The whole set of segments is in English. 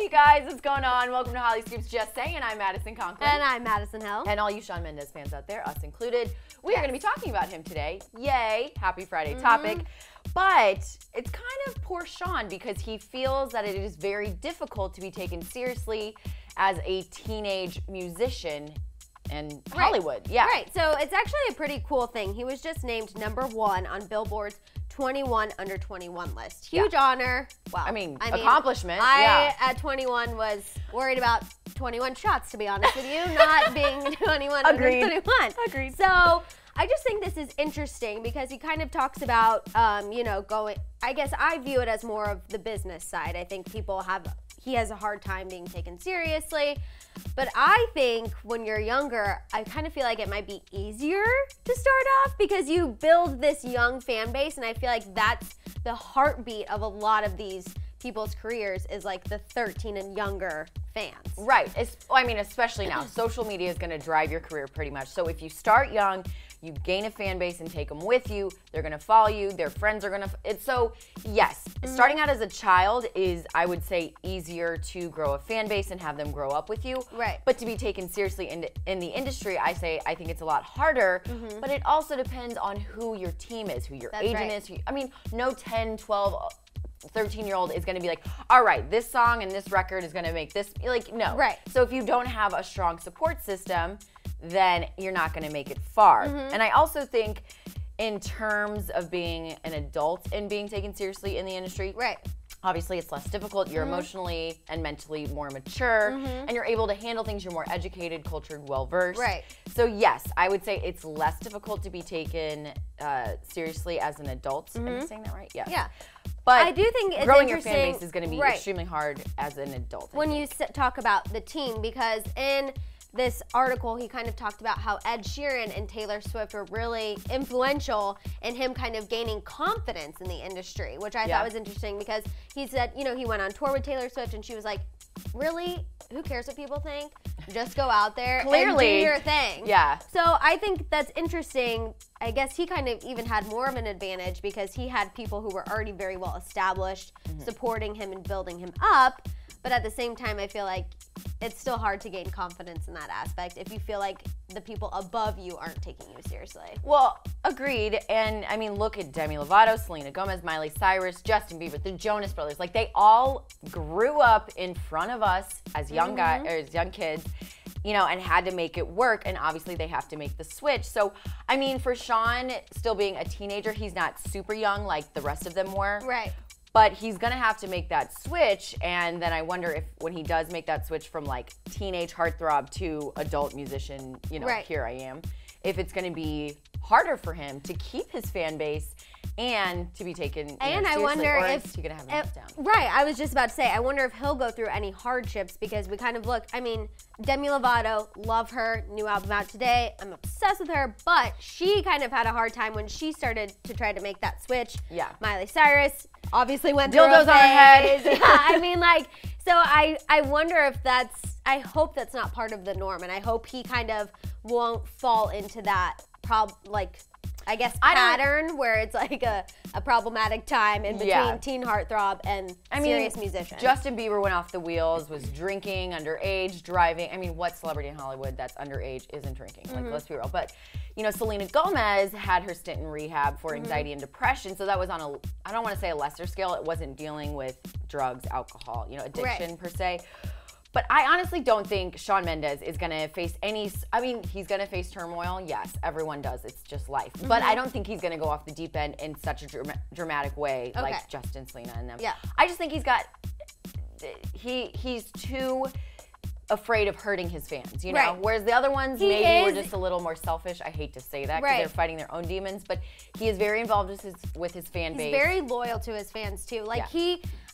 Hey you guys, what's going on? Welcome to Hollyscoop's Just Saying. I'm Madison Conklin. And I'm Madison Hill. And all you Shawn Mendes fans out there, us included, we are going to be talking about him today. Yay, happy Friday topic. But it's kind of poor Shawn because he feels that it is very difficult to be taken seriously as a teenage musician in Hollywood. Yeah. Right, so it's actually a pretty cool thing. He was just named #1 on Billboard's 21 under 21 list. Huge honor. Well, I mean, accomplishment. I, at 21, was worried about 21 shots, to be honest with you, not being 21 under 21. Agreed. So I just think this is interesting because he kind of talks about, you know, I guess I view it as more of the business side. I think he has a hard time being taken seriously. But I think when you're younger, I kind of feel like it might be easier to start off because you build this young fan base, and I feel like that's the heartbeat of a lot of these people's careers is like the 13 and younger fans. Right. I mean, especially now. Social media is going to drive your career pretty much. So if you start young, you gain a fan base and take them with you. They're going to follow you. Their friends are going to. So, yes, starting out as a child is, I would say, easier to grow a fan base and have them grow up with you. Right. But to be taken seriously in the industry, I think it's a lot harder. But it also depends on who your team is, who your agent is. I mean, no 10, 12, 13-year-old is going to be like, all right, this song and this record is going to make this. Like, no. Right. So if you don't have a strong support system, then you're not going to make it far. And I also think in terms of being an adult and being taken seriously in the industry, obviously it's less difficult. You're emotionally and mentally more mature, and you're able to handle things. You're more educated, cultured, well-versed. Right. So yes, I would say it's less difficult to be taken seriously as an adult. Am I saying that right? Yes. Yeah. But I do think it's growing your interesting, fan base is going to be extremely hard as an adult. When you talk about the team, because in this article, he kind of talked about how Ed Sheeran and Taylor Swift were really influential in him kind of gaining confidence in the industry, which I thought was interesting because he said, you know, he went on tour with Taylor Swift and she was like, really? Who cares what people think? Just go out there and do your thing. Yeah. So I think that's interesting. I guess he kind of even had more of an advantage because he had people who were already very well established supporting him and building him up. But at the same time, I feel like it's still hard to gain confidence in that aspect if you feel like the people above you aren't taking you seriously. Well, agreed. And I mean, look at Demi Lovato, Selena Gomez, Miley Cyrus, Justin Bieber, the Jonas Brothers. Like, they all grew up in front of us as young guys, or as young kids, you know, and had to make it work. And obviously, they have to make the switch. So, I mean, for Shawn, still being a teenager, he's not super young like the rest of them were. Right. But he's going to have to make that switch, and then I wonder if when he does make that switch from, like, teenage heartthrob to adult musician, you know, here I am, if it's going to be harder for him to keep his fan base and to be taken seriously, I wonder if he's going to have a meltdown. Right, I was just about to say, I wonder if he'll go through any hardships because we kind of look, I mean, Demi Lovato, love her, new album out today, I'm obsessed with her, but she kind of had a hard time when she started to try to make that switch. Yeah. Miley Cyrus obviously went through dildos on her head. Yeah, I mean, like, so I wonder if I hope that's not part of the norm, and I hope he kind of won't fall into that pattern where it's like a problematic time in between teen heartthrob and serious musician. Justin Bieber went off the wheels, was drinking, underage, driving. I mean, what celebrity in Hollywood that's underage isn't drinking? Like, let's be real. But, you know, Selena Gomez had her stint in rehab for anxiety and depression, so that was on I don't want to say a lesser scale. It wasn't dealing with drugs, alcohol, you know, addiction per se. But I honestly don't think Shawn Mendes is going to face he's going to face turmoil. Yes, everyone does. It's just life. But I don't think he's going to go off the deep end in such a dramatic way like Justin, Selena, and them. Yeah. I just think he's too afraid of hurting his fans, you know? Whereas the other ones maybe were just a little more selfish. I hate to say that because they're fighting their own demons, but he is very involved with his fan base. He's very loyal to his fans too. Like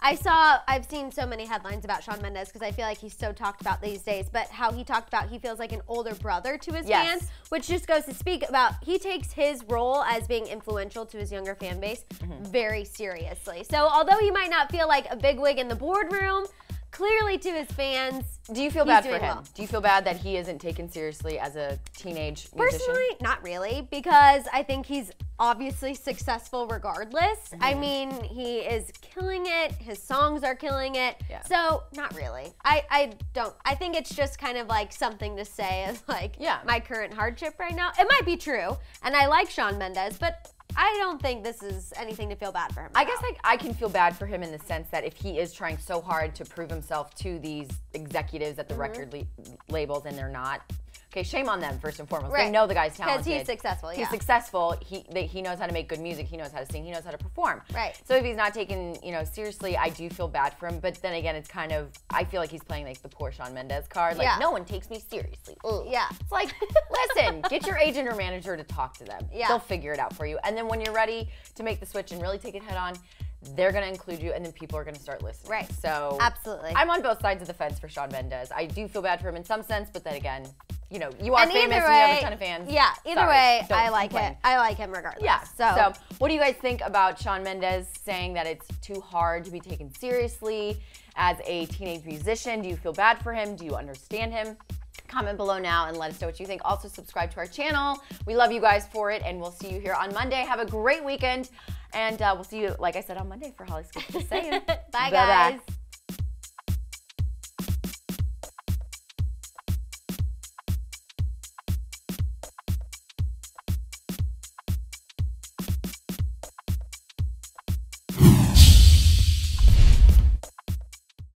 I've seen so many headlines about Shawn Mendes because I feel like he's so talked about these days, but how he talked about he feels like an older brother to his fans, which just goes to speak about he takes his role as being influential to his younger fan base very seriously. So although he might not feel like a bigwig in the boardroom, clearly to his fans, do you feel bad for him? Do you feel bad that he isn't taken seriously as a teenage musician? Personally, not really, because I think he's obviously successful regardless. I mean, he is killing it. His songs are killing it. Yeah. So, not really. I think it's just kind of like something to say as like my current hardship right now. It might be true, and I like Shawn Mendes, but I don't think this is anything to feel bad for him about. I guess I can feel bad for him in the sense that if he is trying so hard to prove himself to these executives at the record labels and they're not, okay, shame on them first and foremost. They know the guy's talented. Because he's successful, He's successful. He knows how to make good music. He knows how to sing. He knows how to perform. Right. So if he's not taken, seriously, I do feel bad for him. But then again, it's kind of, I feel like he's playing like the poor Shawn Mendes card. Like, no one takes me seriously. Ugh. Yeah. It's like, listen, get your agent or manager to talk to them. Yeah. They'll figure it out for you. And then when you're ready to make the switch and really take it head on, they're going to include you, and then people are going to start listening. Right. So absolutely. I'm on both sides of the fence for Shawn Mendes. I do feel bad for him in some sense, but then again, you are and famous way, and you have a ton of fans. Yeah, either way, I like complain. it. I like him regardless. Yeah. So what do you guys think about Shawn Mendes saying that it's too hard to be taken seriously as a teenage musician? Do you feel bad for him? Do you understand him? Comment below now and let us know what you think. Also, subscribe to our channel. We love you guys for it, and we'll see you here on Monday. Have a great weekend, and we'll see you, like I said, on Monday for Hollyscoop. Just saying. Bye, guys.